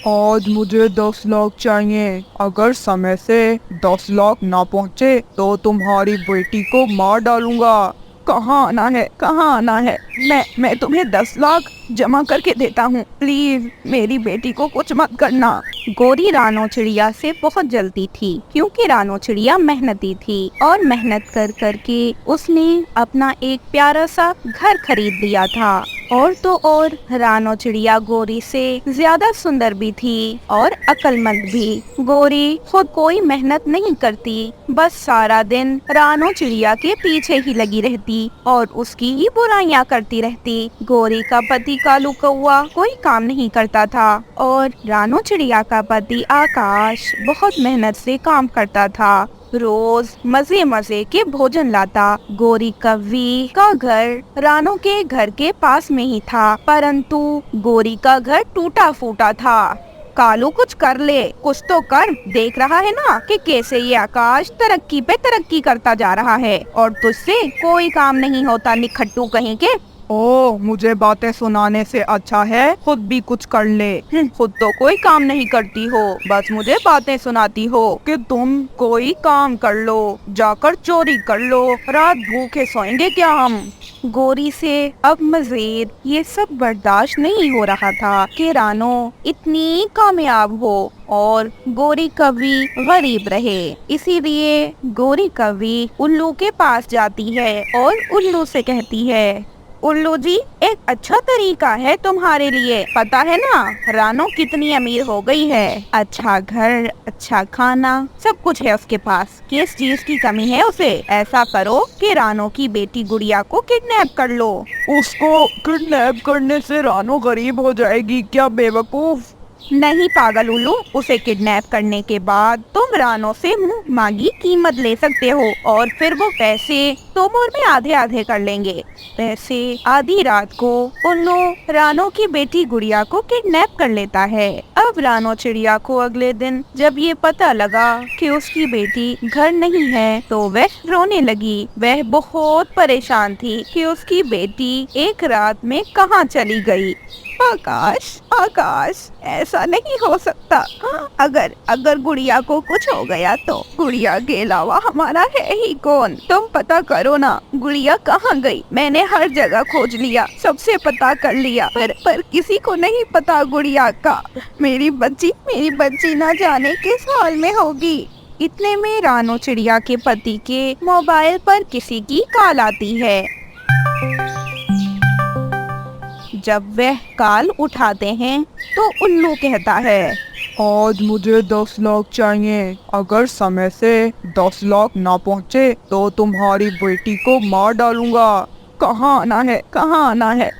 आज मुझे 10 लाख चाहिए। अगर समय से 10 लाख ना पहुँचे तो तुम्हारी बेटी को मार डालूंगा। कहाँ आना है, कहाँ आना है? मैं तुम्हें 10 लाख जमा करके देता हूँ। प्लीज मेरी बेटी को कुछ मत करना। गोरी रानो चिड़िया से बहुत जलती थी, क्योंकि रानो चिड़िया मेहनती थी और मेहनत कर कर के उसने अपना एक प्यारा सा घर खरीद लिया था। और तो और रानो चिड़िया गोरी से ज्यादा सुंदर भी थी और अक्लमंद भी। गोरी खुद कोई मेहनत नहीं करती, बस सारा दिन रानो चिड़िया के पीछे ही लगी रहती और उसकी ही बुराइयां करती रहती। गोरी का पति कालू कौआ कोई काम नहीं करता था और रानो चिड़िया का पति आकाश बहुत मेहनत से काम करता था। रोज मजे मजे के भोजन लाता। गोरी कव्वी का घर रानो के घर के पास में ही था, परंतु गोरी का घर टूटा फूटा था। कालू कुछ कर ले, कुछ तो कर। देख रहा है ना कि कैसे ये आकाश तरक्की पे तरक्की करता जा रहा है और तुझसे कोई काम नहीं होता, निखट्टू कहीं के। ओ, मुझे बातें सुनाने से अच्छा है खुद भी कुछ कर ले। खुद तो कोई काम नहीं करती हो, बस मुझे बातें सुनाती हो कि तुम कोई काम कर लो, जाकर चोरी कर लो। रात भूखे सोएंगे क्या हम? गोरी से अब मजीद ये सब बर्दाश्त नहीं हो रहा था कि रानो इतनी कामयाब हो और गोरी कवि गरीब रहे। इसीलिए गोरी कवि उल्लू के पास जाती है और उल्लू से कहती है, उल्लू जी, एक अच्छा तरीका है तुम्हारे लिए। पता है ना रानो कितनी अमीर हो गई है। अच्छा घर, अच्छा खाना, सब कुछ है उसके पास। किस चीज की कमी है उसे? ऐसा करो कि रानो की बेटी गुड़िया को किडनैप कर लो। उसको किडनैप करने से रानो गरीब हो जाएगी क्या, बेवकूफ? नहीं पागल उल्लू, उसे किडनैप करने के बाद तुम रानो से मुंह मांगी कीमत ले सकते हो और फिर वो पैसे तुम और मैं आधे आधे कर लेंगे। वैसे आधी रात को उल्लू रानो की बेटी गुड़िया को किडनैप कर लेता है। अब रानो चिड़िया को अगले दिन जब ये पता लगा कि उसकी बेटी घर नहीं है तो वह रोने लगी। वह बहुत परेशान थी कि उसकी बेटी एक रात में कहाँ चली गई। आकाश, आकाश, ऐसा नहीं हो सकता। अगर गुड़िया को कुछ हो गया तो गुड़िया के अलावा हमारा है ही कौन? तुम पता करो ना, गुड़िया कहाँ गई? मैंने हर जगह खोज लिया, सबसे पता कर लिया, पर किसी को नहीं पता गुड़िया का। मेरी बच्ची ना जाने किस हाल में होगी। इतने में रानो चिड़िया के पति के मोबाइल पर किसी की कॉल आती है। जब वह कॉल उठाते हैं तो उल्लू कहता है, आज मुझे 10 लाख चाहिए। अगर समय से 10 लाख ना पहुँचे तो तुम्हारी बेटी को मार डालूंगा। कहाँ आना है, कहाँ आना है?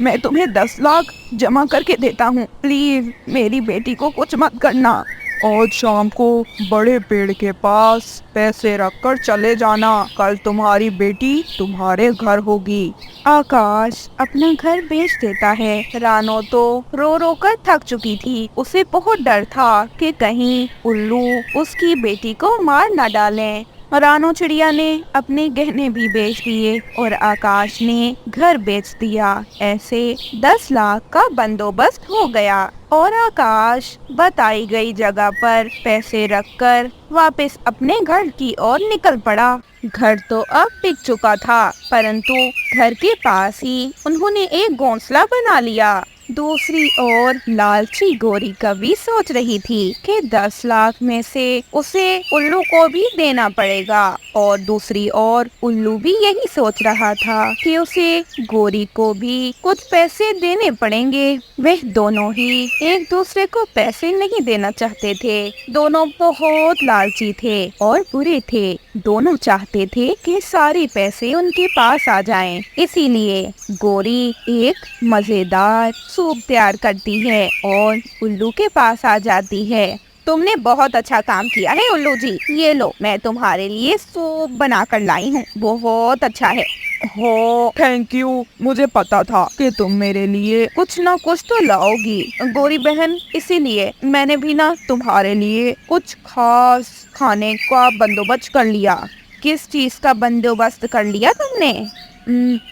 मैं तुम्हें 10 लाख जमा करके देता हूँ। प्लीज मेरी बेटी को कुछ मत करना। आज शाम को बड़े पेड़ के पास पैसे रखकर चले जाना। कल तुम्हारी बेटी तुम्हारे घर होगी। आकाश अपना घर बेच देता है। रानो तो रो रो कर थक चुकी थी। उसे बहुत डर था कि कहीं उल्लू उसकी बेटी को मार न डालें। रानो चिड़िया ने अपने गहने भी बेच दिए और आकाश ने घर बेच दिया। ऐसे 10 लाख का बंदोबस्त हो गया और आकाश बताई गई जगह पर पैसे रखकर वापस अपने घर की ओर निकल पड़ा। घर तो अब बिक चुका था, परंतु घर के पास ही उन्होंने एक घोंसला बना लिया। दूसरी ओर लालची गोरी कवि सोच रही थी कि 10 लाख में से उसे उल्लू को भी देना पड़ेगा और दूसरी ओर उल्लू भी यही सोच रहा था कि उसे गोरी को भी कुछ पैसे देने पड़ेंगे। वे दोनों ही एक दूसरे को पैसे नहीं देना चाहते थे। दोनों बहुत लालची थे और बुरे थे। दोनों चाहते थे कि सारे पैसे उनके पास आ जाएं। इसीलिए गोरी एक मजेदार सूप तैयार करती है और उल्लू के पास आ जाती है। तुमने बहुत अच्छा काम किया है उल्लू जी, ये लो मैं तुम्हारे लिए सूप बना कर लाई हूँ, बहुत अच्छा है। हो, थैंक यू। मुझे पता था कि तुम मेरे लिए कुछ ना कुछ तो लाओगी गोरी बहन, इसीलिए मैंने भी ना तुम्हारे लिए कुछ खास खाने का बंदोबस्त कर लिया। किस चीज का बंदोबस्त कर लिया तुमने?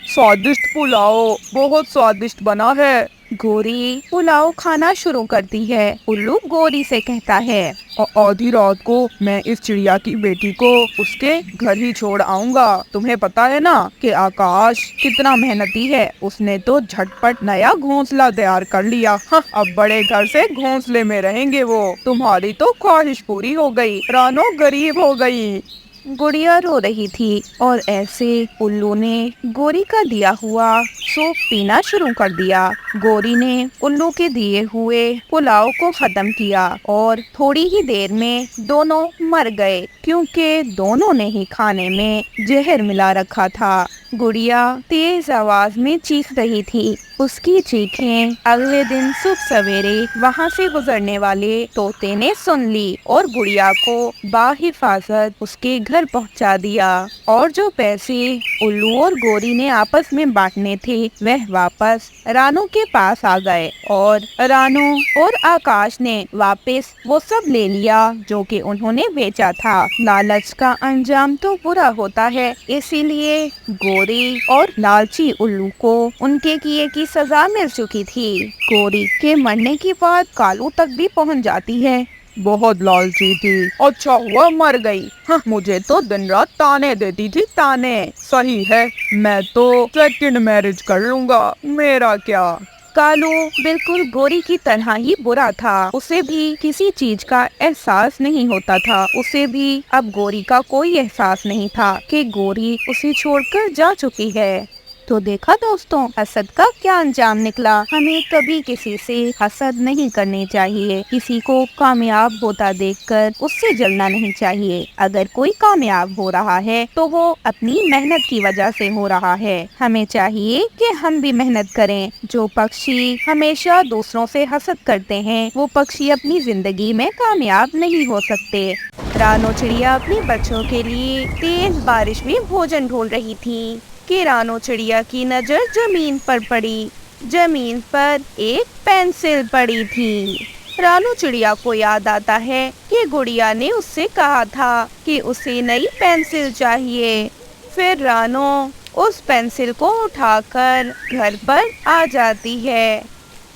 स्वादिष्ट पुलाव बहुत स्वादिष्ट बना है। गोरी पुलाव खाना शुरू करती है। उल्लू गोरी से कहता है, आधी रात को मैं इस चिड़िया की बेटी को उसके घर ही छोड़ आऊंगा। तुम्हें पता है ना कि आकाश कितना मेहनती है। उसने तो झटपट नया घोंसला तैयार कर लिया। हाँ, अब बड़े घर से घोंसले में रहेंगे वो। तुम्हारी तो ख्वाहिश पूरी हो गई, रानो गरीब हो गई। गुड़िया रो रही थी और ऐसे उल्लू ने गोरी का दिया हुआ सूप पीना शुरू कर दिया। गोरी ने उल्लू के दिए हुए पुलाव को खत्म किया और थोड़ी ही देर में दोनों मर गए, क्योंकि दोनों ने ही खाने में जहर मिला रखा था। गुड़िया तेज आवाज में चीख रही थी। उसकी चीखें अगले दिन सुबह सवेरे वहाँ से गुजरने वाले तोते ने सुन ली और गुड़िया को बाहिफाजत उसके घर पहुँचा दिया। और जो पैसे उल्लू और गोरी ने आपस में बांटने थे वह वापस रानू के पास आ गए और रानू और आकाश ने वापस वो सब ले लिया जो कि उन्होंने बेचा था। लालच का अंजाम तो बुरा होता है, इसीलिए गोरी और लालची उल्लू को उनके किए की सजा मिल चुकी थी। गोरी के मरने के बाद कालू तक भी पहुंच जाती है। बहुत लालची थी, अच्छा हुआ मर गई। हाँ, मुझे तो दिन रात ताने देती थी, ताने। सही है, मैं तो सेकंड मैरिज कर लूंगा, मेरा क्या। कालू बिल्कुल गोरी की तरह ही बुरा था। उसे भी किसी चीज का एहसास नहीं होता था। उसे भी अब गोरी का कोई एहसास नहीं था कि गोरी उसे छोड़कर जा चुकी है। तो देखा दोस्तों, हसद का क्या अंजाम निकला। हमें कभी किसी से हसद नहीं करनी चाहिए। किसी को कामयाब होता देखकर उससे जलना नहीं चाहिए। अगर कोई कामयाब हो रहा है तो वो अपनी मेहनत की वजह से हो रहा है। हमें चाहिए कि हम भी मेहनत करें। जो पक्षी हमेशा दूसरों से हसद करते हैं वो पक्षी अपनी जिंदगी में कामयाब नहीं हो सकते। रानो चिड़िया अपने बच्चों के लिए तेज बारिश में भोजन ढूंढ रही थी कि रानो चिड़िया की नजर जमीन पर पड़ी। जमीन पर एक पेंसिल पड़ी थी। रानो चिड़िया को याद आता है कि गुड़िया ने उससे कहा था कि उसे नई पेंसिल चाहिए। फिर रानो उस पेंसिल को उठाकर घर पर आ जाती है।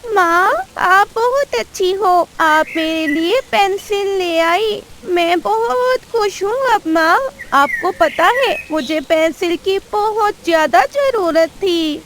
माँ, आप बहुत अच्छी हो, आप मेरे लिए पेंसिल ले आई। मैं बहुत खुश हूँ अब माँ। आपको पता है मुझे पेंसिल की बहुत ज्यादा जरूरत थी।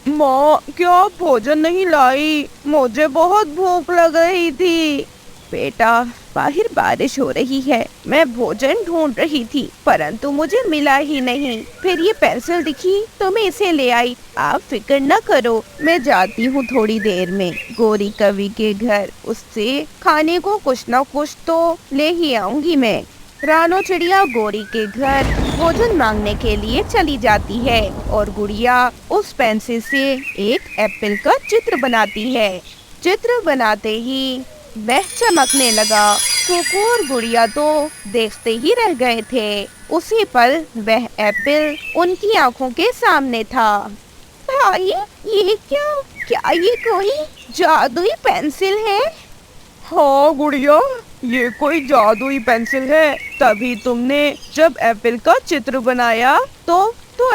माँ, क्या आप भोजन नहीं लाई? मुझे बहुत भूख लग रही थी। बेटा, बाहर बारिश हो रही है, मैं भोजन ढूंढ रही थी परंतु मुझे मिला ही नहीं। फिर ये पेंसिल दिखी तो मैं इसे ले आई। आप फिक्र न करो, मैं जाती हूँ थोड़ी देर में गोरी कवि के घर। उससे खाने को कुछ न कुछ तो ले ही आऊंगी मैं। रानो चिड़िया गोरी के घर भोजन मांगने के लिए चली जाती है और गुड़िया उस पेंसिल से एक एप्पल का चित्र बनाती है। चित्र बनाते ही वह चमकने लगा। कोको और गुड़िया तो देखते ही रह गए थे। उसी पल वह एप्पल उनकी आंखों के सामने था। भाई, ये क्या ये कोई जादुई पेंसिल है? हाँ गुड़िया, ये कोई जादुई पेंसिल है। तभी तुमने जब एप्पल का चित्र बनाया तो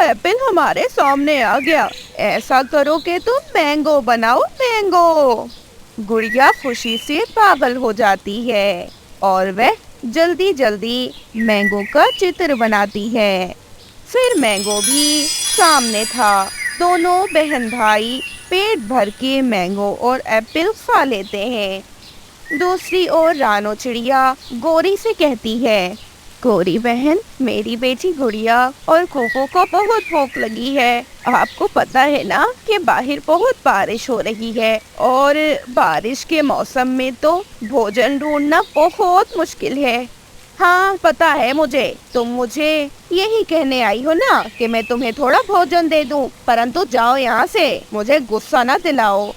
एप्पल हमारे सामने आ गया। ऐसा करो कि तुम मैंगो बनाओ, मैंगो। गुड़िया खुशी से पागल हो जाती है और वह जल्दी जल्दी मैंगो का चित्र बनाती है। फिर मैंगो भी सामने था। दोनों बहन भाई पेट भर के मैंगो और एप्पल खा लेते हैं। दूसरी ओर रानो चिड़िया गोरी से कहती है, गोरी बहन, मेरी बेटी गुड़िया और कोको को बहुत भूख लगी है। आपको पता है ना कि बाहर बहुत बारिश हो रही है और बारिश के मौसम में तो भोजन ढूंढना बहुत मुश्किल है। हाँ, पता है मुझे। तुम मुझे यही कहने आई हो ना कि मैं तुम्हें थोड़ा भोजन दे दूं, परंतु जाओ यहाँ से, मुझे गुस्सा ना दिलाओ।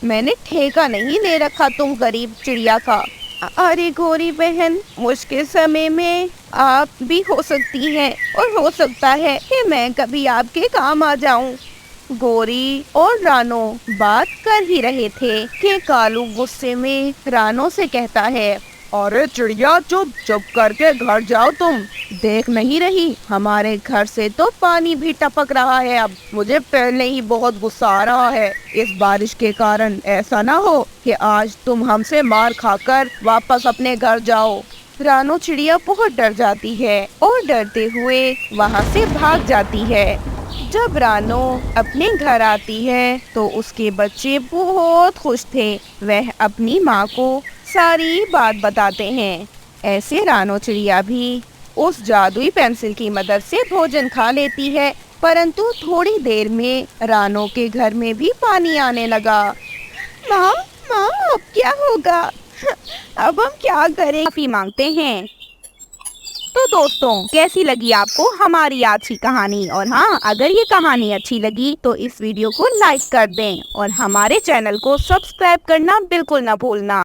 मैंने ठेका नहीं ले रखा तुम गरीब चिड़िया का। अरे गोरी बहन, मुश्किल समय में आप भी हो सकती हैं और हो सकता है कि मैं कभी आपके काम आ जाऊं। गोरी और रानो बात कर ही रहे थे कि कालू गुस्से में रानो से कहता है, अरे चिड़िया चुप चुप करके घर जाओ तुम। देख नहीं रही, हमारे घर से तो पानी भी टपक रहा है। अब मुझे पहले ही बहुत गुस्सा आ रहा है। इस बारिश के कारण ऐसा ना हो कि आज तुम हमसे मार खाकर वापस अपने घर जाओ। रानो चिड़िया बहुत डर जाती है और डरते हुए वहाँ से भाग जाती है। जब रानो अपने घर आती है तो उसके बच्चे बहुत खुश थे। वह अपनी माँ को सारी बात बताते हैं। ऐसे रानो चिड़िया भी उस जादुई पेंसिल की मदद से भोजन खा लेती है, परंतु थोड़ी देर में रानो के घर में भी पानी आने लगा। माँ माँ, अब क्या होगा? अब हम क्या करें? माफी मांगते हैं। तो दोस्तों, कैसी लगी आपको हमारी आज की कहानी? और हाँ, अगर ये कहानी अच्छी लगी तो इस वीडियो को लाइक कर दें और हमारे चैनल को सब्सक्राइब करना बिल्कुल ना भूलना।